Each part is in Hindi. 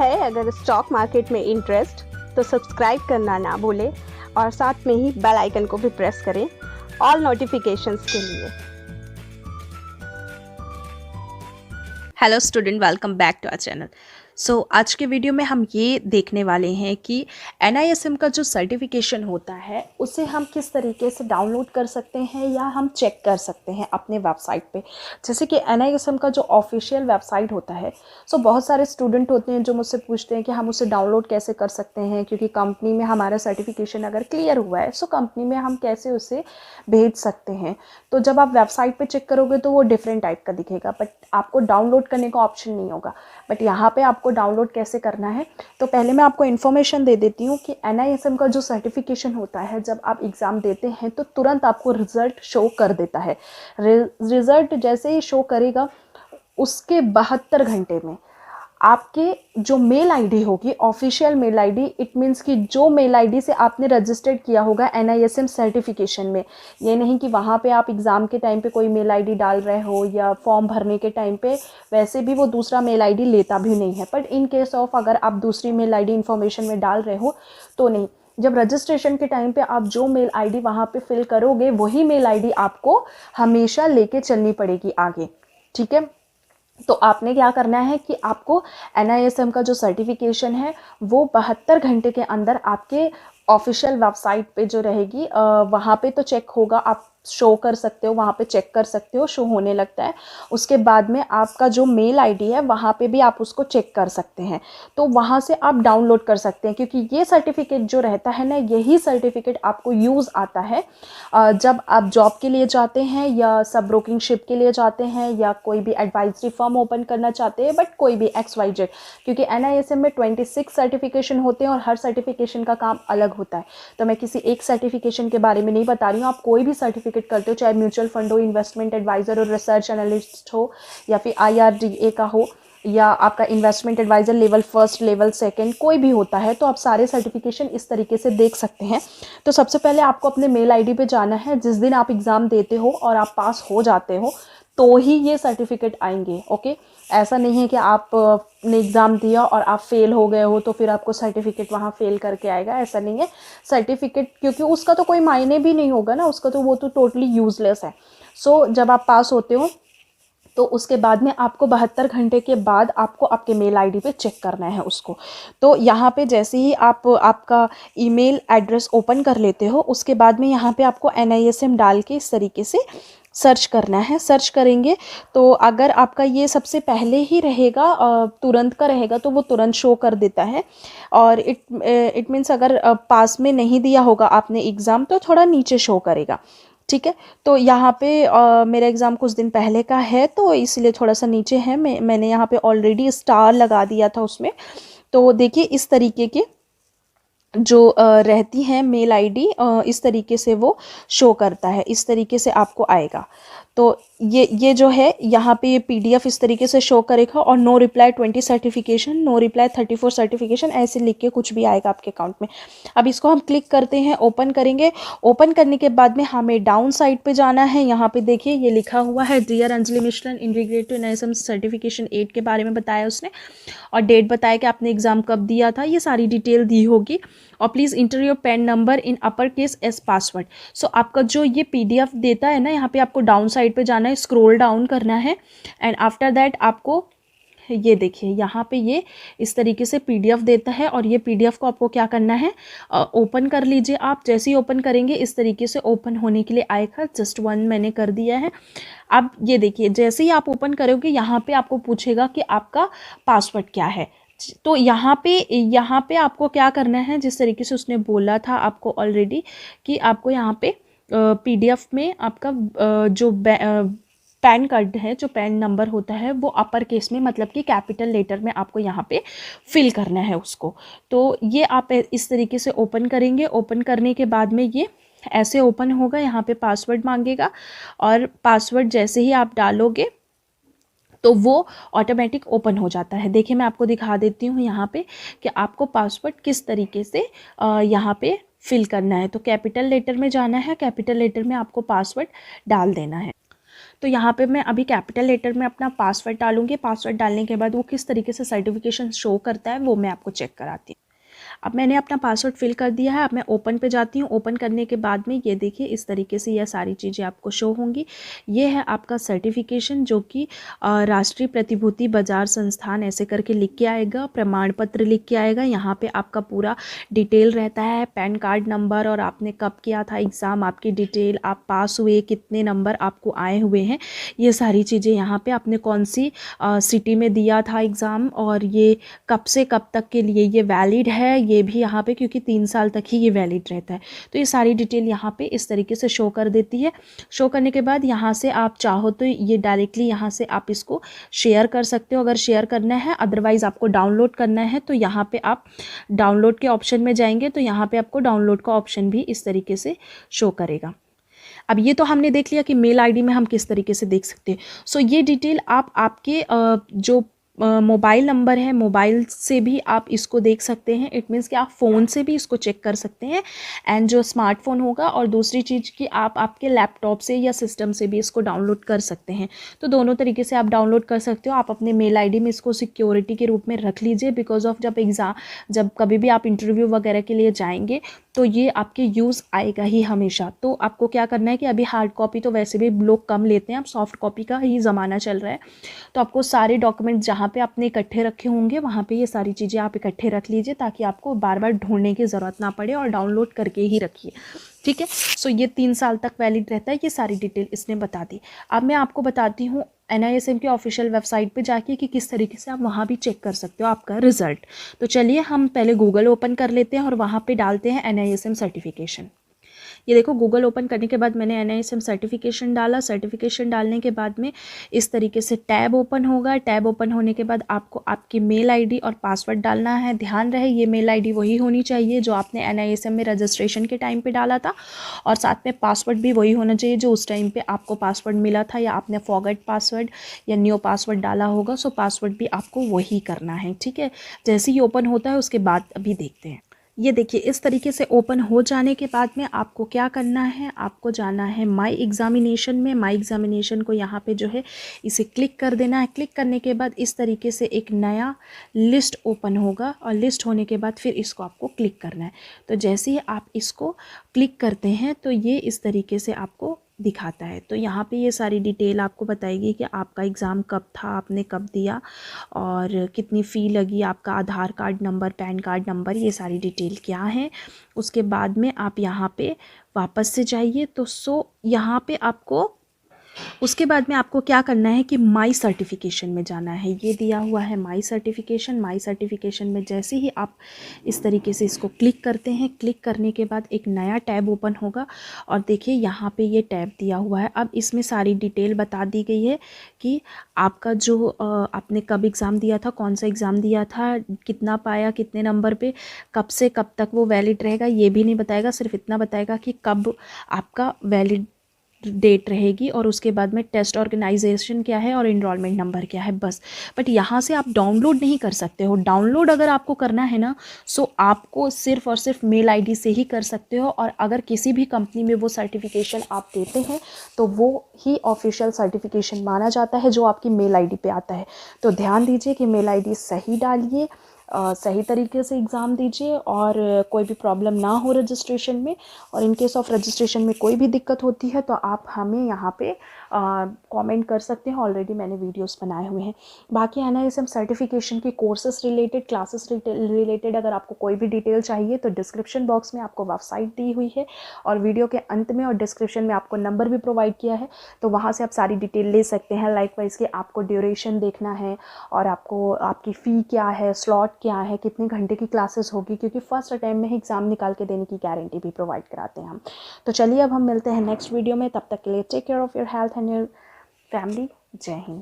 है अगर स्टॉक मार्केट में इंटरेस्ट तो सब्सक्राइब करना ना भूलें और साथ में ही बेल आइकन को भी प्रेस करें ऑल नोटिफिकेशंस के लिए। Hello student, welcome back to our channel. आज के वीडियो में हम ये देखने वाले हैं कि NISM का जो सर्टिफिकेशन होता है उसे हम किस तरीके से डाउनलोड कर सकते हैं या हम चेक कर सकते हैं अपने वेबसाइट पे। जैसे कि NISM का जो ऑफिशियल वेबसाइट होता है, बहुत सारे स्टूडेंट होते हैं जो मुझसे पूछते हैं कि हम उसे डाउनलोड कैसे कर सकते हैं, क्योंकि कंपनी में हमारा सर्टिफिकेशन अगर क्लियर हुआ है कंपनी में हम कैसे उसे भेज सकते हैं। तो जब आप वेबसाइट पे चेक करोगे तो वो डिफरेंट टाइप का दिखेगा, बट आपको डाउनलोड करने का ऑप्शन नहीं होगा। बट यहाँ पे आपको डाउनलोड कैसे करना है, तो पहले मैं आपको इन्फॉर्मेशन दे देती हूँ कि NISM का जो सर्टिफिकेशन होता है, जब आप एग्ज़ाम देते हैं तो तुरंत आपको रिज़ल्ट शो कर देता है। रिज़ल्ट जैसे ही शो करेगा उसके 72 घंटे में आपके जो मेल आईडी होगी, official mail ID, it means कि जो मेल आईडी से आपने रजिस्टर्ड किया होगा NISM सर्टिफिकेशन में, ये नहीं कि वहाँ पे आप एग्ज़ाम के टाइम पे कोई मेल आईडी डाल रहे हो या फॉर्म भरने के टाइम पे, वैसे भी वो दूसरा मेल आईडी लेता भी नहीं है। बट इन केस ऑफ अगर आप दूसरी मेल आईडी इन्फॉर्मेशन में डाल रहे हो तो नहीं, जब रजिस्ट्रेशन के टाइम पे आप जो मेल आईडी वहाँ पे फिल करोगे वही मेल आईडी आपको हमेशा लेके चलनी पड़ेगी आगे, ठीक है। तो आपने क्या करना है कि आपको NISM का जो सर्टिफिकेशन है वो 72 घंटे के अंदर आपके ऑफिशियल वेबसाइट पे जो रहेगी वहाँ पे तो चेक होगा, आप शो कर सकते हो, वहाँ पे चेक कर सकते हो, शो होने लगता है। उसके बाद में आपका जो मेल आईडी है वहाँ पे भी आप उसको चेक कर सकते हैं, तो वहाँ से आप डाउनलोड कर सकते हैं। क्योंकि ये सर्टिफिकेट जो रहता है ना, यही सर्टिफिकेट आपको यूज़ आता है जब आप जॉब के लिए जाते हैं या सब ब्रोकिंगशिप के लिए जाते हैं या कोई भी एडवाइजरी फर्म ओपन करना चाहते हैं, बट कोई भी XYZ। क्योंकि NISM में 26 सर्टिफिकेशन होते हैं और हर सर्टिफिकेशन का काम अलग होता है। तो मैं किसी एक सर्टिफिकेशन के बारे में नहीं बता रही हूँ, आप कोई भी सर्टिफिकेट करते हो, चाहे म्यूचुअल फंड हो, इन्वेस्टमेंट एडवाइज़र और रिसर्च एनालिस्ट हो, या फिर IRDA का हो, या आपका इन्वेस्टमेंट एडवाइज़र लेवल 1, लेवल 2, कोई भी होता है, तो आप सारे सर्टिफिकेशन इस तरीके से देख सकते हैं। तो सबसे पहले आपको अपने मेल आईडी पे जाना है जिस दिन आप एग्ज़ाम देते हो और आप पास हो जाते हो तो ही ये सर्टिफिकेट आएंगे, ओके। ऐसा नहीं है कि आप ने एग्ज़ाम दिया और आप फेल हो गए हो तो फिर आपको सर्टिफिकेट वहाँ फेल करके आएगा, ऐसा नहीं है। सर्टिफिकेट क्योंकि उसका तो कोई मायने भी नहीं होगा ना, उसका तो वो तो टोटली यूज़लेस है। जब आप पास होते हो तो उसके बाद में आपको 72 घंटे के बाद आपको आपके मेल आईडी पे चेक करना है उसको। तो यहाँ पे जैसे ही आप आपका ईमेल एड्रेस ओपन कर लेते हो, उसके बाद में यहाँ पे आपको NISM डाल के इस तरीके से सर्च करना है। सर्च करेंगे तो अगर आपका ये सबसे पहले ही रहेगा, तुरंत का रहेगा, तो वो तुरंत शो कर देता है। और इट मीन्स अगर पास में नहीं दिया होगा आपने एग्ज़ाम तो थोड़ा नीचे शो करेगा, ठीक है। तो यहाँ पे मेरा एग्ज़ाम कुछ दिन पहले का है तो इसलिए थोड़ा सा नीचे है। मैंने यहाँ पे ऑलरेडी स्टार लगा दिया था उसमें। तो देखिए इस तरीके के जो रहती है मेल आईडी, इस तरीके से वो शो करता है, इस तरीके से आपको आएगा। तो ये जो है यहाँ पे ये PDF इस तरीके से शो करेगा और no reply 20 certification, no reply 34 certification, ऐसे लिख के कुछ भी आएगा आपके अकाउंट में। अब इसको हम क्लिक करते हैं, ओपन करेंगे। ओपन करने के बाद में हमें डाउन साइड पे जाना है। यहाँ पे देखिए ये लिखा हुआ है dear Anjali Mishra, integrated NISM certification 8 के बारे में बताया उसने, और डेट बताया कि आपने एग्ज़ाम कब दिया था, ये सारी डिटेल दी होगी। और please enter your PAN number in upper case as password. आपका जो ये PDF देता है ना, यहाँ पे आपको डाउन साइड पे जाना है, स्क्रॉल डाउन करना है, एंड आफ्टर दैट आपको ये देखिए यहाँ पे ये इस तरीके से PDF देता है। और ये PDF को आपको क्या करना है, ओपन कर लीजिए आप। जैसे ही ओपन करेंगे इस तरीके से ओपन होने के लिए आएगा। जस्ट 1 मैंने कर दिया है। अब ये देखिए जैसे ही आप ओपन करोगे यहाँ पे आपको पूछेगा कि आपका पासवर्ड क्या है। तो यहाँ पे आपको क्या करना है, जिस तरीके से उसने बोला था आपको ऑलरेडी कि आपको यहाँ पे PDF में आपका जो पैन कार्ड है, जो पैन नंबर होता है वो अपर केस में, मतलब कि कैपिटल लेटर में आपको यहाँ पे फिल करना है उसको। तो ये आप इस तरीके से ओपन करेंगे। ओपन करने के बाद में ये ऐसे ओपन होगा, यहाँ पे पासवर्ड मांगेगा और पासवर्ड जैसे ही आप डालोगे तो वो ऑटोमेटिक ओपन हो जाता है। देखिए मैं आपको दिखा देती हूँ यहाँ पे कि आपको पासवर्ड किस तरीके से यहाँ पे फिल करना है। तो कैपिटल लेटर में जाना है, कैपिटल लेटर में आपको पासवर्ड डाल देना है। तो यहाँ पे मैं अभी कैपिटल लेटर में अपना पासवर्ड डालूंगी। पासवर्ड डालने के बाद वो किस तरीके से सर्टिफिकेशन शो करता है वो मैं आपको चेक कराती हूँ। अब मैंने अपना पासवर्ड फिल कर दिया है। अब मैं ओपन पे जाती हूँ। ओपन करने के बाद में ये देखिए इस तरीके से यह सारी चीज़ें आपको शो होंगी। ये है आपका सर्टिफिकेशन जो कि राष्ट्रीय प्रतिभूति बाजार संस्थान ऐसे करके लिख के आएगा, प्रमाण पत्र लिख के आएगा। यहाँ पे आपका पूरा डिटेल रहता है, पैन कार्ड नंबर और आपने कब किया था एग्ज़ाम, आपकी डिटेल, आप पास हुए, कितने नंबर आपको आए हुए हैं, ये सारी चीज़ें यहाँ पे आपने कौन सी सिटी में दिया था एग्ज़ाम और ये कब से कब तक के लिए ये वैलिड है, ये भी यहाँ पे क्योंकि 3 साल तक ही ये वैलिड रहता है। तो ये सारी डिटेल यहाँ पे इस तरीके से शो कर देती है। शो करने के बाद यहाँ से आप चाहो तो ये डायरेक्टली यहाँ से आप इसको शेयर कर सकते हो अगर शेयर करना है। अदरवाइज़ आपको डाउनलोड करना है तो यहाँ पे आप डाउनलोड के ऑप्शन में जाएंगे तो यहाँ पे आपको डाउनलोड का ऑप्शन भी इस तरीके से शो करेगा। अब ये तो हमने देख लिया कि मेल आईडी में हम किस तरीके से देख सकते हैं। सो ये डिटेल आप आपके जो मोबाइल नंबर है, मोबाइल से भी आप इसको देख सकते हैं। इट मीन्स कि आप फ़ोन से भी इसको चेक कर सकते हैं एंड जो स्मार्टफोन होगा, और दूसरी चीज़ कि आप आपके लैपटॉप से या सिस्टम से भी इसको डाउनलोड कर सकते हैं। तो दोनों तरीके से आप डाउनलोड कर सकते हो। आप अपने मेल आईडी में इसको सिक्योरिटी के रूप में रख लीजिए, बिकॉज ऑफ जब कभी भी आप इंटरव्यू वगैरह के लिए जाएंगे तो ये आपके यूज़ आएगा ही हमेशा। तो आपको क्या करना है कि अभी हार्ड कॉपी तो वैसे भी लोग कम लेते हैं, अब सॉफ्ट कॉपी का ही ज़माना चल रहा है। तो आपको सारे डॉक्यूमेंट जहाँ पे आपने इकट्ठे रखे होंगे वहाँ पे ये सारी चीज़ें आप इकट्ठे रख लीजिए, ताकि आपको बार बार ढूंढने की ज़रूरत ना पड़े, और डाउनलोड करके ही रखिए, ठीक है। सो ये 3 साल तक वैलिड रहता है। ये सारी डिटेल इसने बता दी। अब मैं आपको बताती हूँ NISM की ऑफिशियल वेबसाइट पे जाके कि किस तरीके से आप वहाँ भी चेक कर सकते हो आपका रिज़ल्ट। तो चलिए हम पहले गूगल ओपन कर लेते हैं और वहाँ पे डालते हैं NISM सर्टिफिकेशन। ये देखो गूगल ओपन करने के बाद मैंने NISM सर्टिफिकेशन डाला। सर्टिफिकेशन डालने के बाद में इस तरीके से टैब ओपन होगा। टैब ओपन होने के बाद आपको आपकी मेल आईडी और पासवर्ड डालना है। ध्यान रहे ये मेल आईडी वही होनी चाहिए जो आपने NISM में रजिस्ट्रेशन के टाइम पे डाला था, और साथ में पासवर्ड भी वही होना चाहिए जो उस टाइम पे आपको पासवर्ड मिला था, या आपने फॉरगेट पासवर्ड या न्यू पासवर्ड डाला होगा। सो पासवर्ड भी आपको वही करना है, ठीक है। जैसे ही ओपन होता है उसके बाद अभी देखते हैं। ये देखिए इस तरीके से ओपन हो जाने के बाद में आपको क्या करना है, आपको जाना है माई एग्ज़ामिनेशन में। माई एग्ज़ामिनेशन को यहाँ पे जो है इसे क्लिक कर देना है। क्लिक करने के बाद इस तरीके से एक नया लिस्ट ओपन होगा, और लिस्ट होने के बाद फिर इसको आपको क्लिक करना है। तो जैसे ही आप इसको क्लिक करते हैं तो ये इस तरीके से आपको दिखाता है। तो यहाँ पे ये सारी डिटेल आपको बताएगी कि आपका एग्ज़ाम कब था, आपने कब दिया, और कितनी फ़ी लगी, आपका Aadhaar card number, PAN card number, ये सारी डिटेल क्या है। उसके बाद में आप यहाँ पे वापस से जाइए। तो यहाँ पे आपको उसके बाद में आपको क्या करना है कि माई सर्टिफिकेशन में जाना है। ये दिया हुआ है माई सर्टिफिकेशन। माई सर्टिफिकेशन में जैसे ही आप इस तरीके से इसको क्लिक करते हैं, क्लिक करने के बाद एक नया टैब ओपन होगा, और देखिए यहाँ पे ये टैब दिया हुआ है। अब इसमें सारी डिटेल बता दी गई है कि आपका जो आपने कब एग्ज़ाम दिया था, कौन सा एग्ज़ाम दिया था, कितना पाया, कितने नंबर पे, कब से कब तक वो वैलिड रहेगा, ये भी नहीं बताएगा। सिर्फ इतना बताएगा कि कब आपका वैलिड डेट रहेगी, और उसके बाद में टेस्ट ऑर्गेनाइजेशन क्या है और इनरोलमेंट नंबर क्या है, बस। बट यहाँ से आप डाउनलोड नहीं कर सकते हो। डाउनलोड अगर आपको करना है ना, सो आपको सिर्फ और सिर्फ मेल आईडी से ही कर सकते हो। और अगर किसी भी कंपनी में वो सर्टिफिकेशन आप देते हैं तो वो ही ऑफिशियल सर्टिफिकेशन माना जाता है जो आपकी मेल आईडी पे आता है। तो ध्यान दीजिए कि मेल आईडी सही डालिए, सही तरीके से एग्ज़ाम दीजिए, और कोई भी प्रॉब्लम ना हो रजिस्ट्रेशन में। और इन केस ऑफ रजिस्ट्रेशन में कोई भी दिक्कत होती है तो आप हमें यहाँ पे कमेंट कर सकते हैं। ऑलरेडी मैंने वीडियोस बनाए हुए हैं। बाकी NISM सर्टिफिकेशन की कोर्सेस रिलेटेड, क्लासेस रिलेटेड अगर आपको कोई भी डिटेल चाहिए तो डिस्क्रिप्शन बॉक्स में आपको वेबसाइट दी हुई है, और वीडियो के अंत में और डिस्क्रिप्शन में आपको नंबर भी प्रोवाइड किया है, तो वहाँ से आप सारी डिटेल ले सकते हैं। लाइकवाइज कि आपको ड्यूरेशन देखना है, और आपको आपकी फ़ी क्या है, स्लॉट क्या है, कितने घंटे की क्लासेस होगी, क्योंकि फर्स्ट अटैम्प्ट में ही एग्ज़ाम निकाल के देने की गारंटी भी प्रोवाइड कराते हैं हम। तो चलिए अब हम मिलते हैं नेक्स्ट वीडियो में। तब तक के लिए take care of your health and your family. जय हिंद।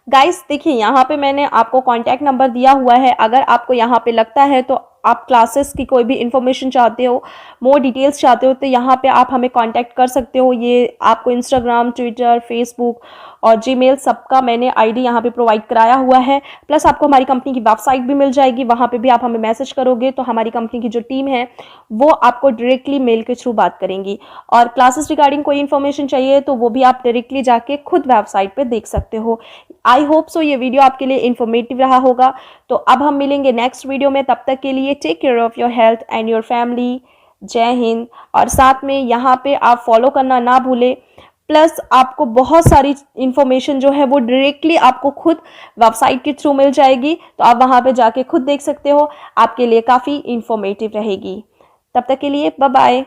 गाइस देखिए यहाँ पे मैंने आपको कॉन्टैक्ट नंबर दिया हुआ है। अगर आपको यहाँ पे लगता है तो आप क्लासेस की कोई भी इंफॉर्मेशन चाहते हो, मोर डिटेल्स चाहते हो, तो यहाँ पे आप हमें कांटेक्ट कर सकते हो। ये आपको इंस्टाग्राम, ट्विटर, फेसबुक और जीमेल सबका मैंने आईडी यहाँ पे प्रोवाइड कराया हुआ है। प्लस आपको हमारी कंपनी की वेबसाइट भी मिल जाएगी, वहाँ पे भी आप हमें मैसेज करोगे तो हमारी कंपनी की जो टीम है वो आपको डायरेक्टली मेल के थ्रू बात करेंगी। और क्लासेस रिगार्डिंग कोई इन्फॉर्मेशन चाहिए तो वो भी आप डायरेक्टली जाके खुद वेबसाइट पे देख सकते हो। आई होप सो ये वीडियो आपके लिए इन्फॉर्मेटिव रहा होगा। तो अब हम मिलेंगे नेक्स्ट वीडियो में, तब तक के लिए take care of your health and your family. जय हिंद। और साथ में यहाँ पे आप फॉलो करना ना भूलें। प्लस आपको बहुत सारी इन्फॉर्मेशन जो है वो डायरेक्टली आपको खुद वेबसाइट के थ्रू मिल जाएगी, तो आप वहाँ पे जाके खुद देख सकते हो, आपके लिए काफ़ी इन्फॉर्मेटिव रहेगी। तब तक के लिए बाय बाय।